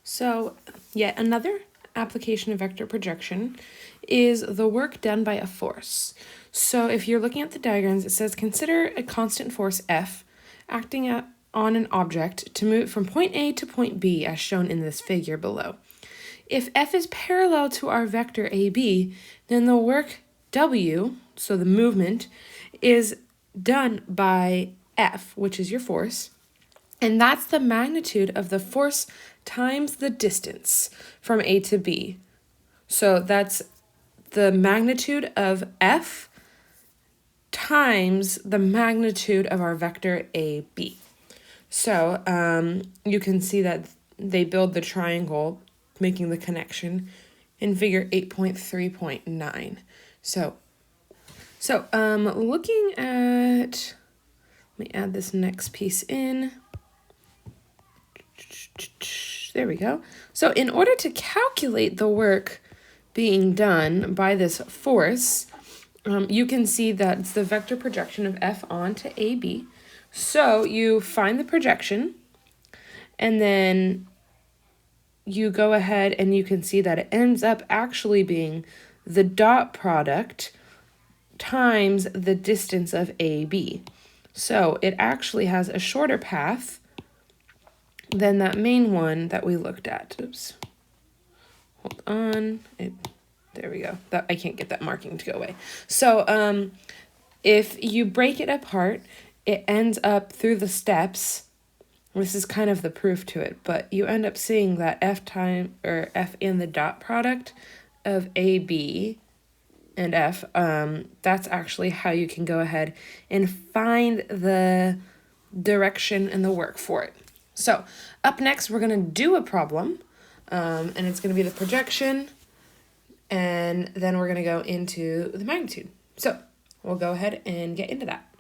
So yet another application of vector projection is the work done by a force. So if you're looking at the diagrams, it says consider a constant force F acting on an object to move it from point A to point B as shown in this figure below. If F is parallel to our vector AB, then the work W, so the movement, is done by F, which is your force, and that's the magnitude of the force times the distance from A to B. So that's the magnitude of F times the magnitude of our vector AB. So you can see that they build the triangle, making the connection in figure 8.3.9. So looking at, let me add this next piece in. There we go. So in order to calculate the work being done by this force, you can see that it's the vector projection of F onto AB. So you find the projection, and then you go ahead and you can see that it ends up actually being the dot product times the distance of AB. So it actually has a shorter path than that main one that we looked at. Oops. Hold on. There we go. I can't get that marking to go away. So if you break it apart, it ends up through the steps. This is kind of the proof to it, but you end up seeing that F in the dot product of AB and F, that's actually how you can go ahead and find the direction and the work for it. So up next, we're going to do a problem, and it's going to be the projection, and then we're going to go into the magnitude. So we'll go ahead and get into that.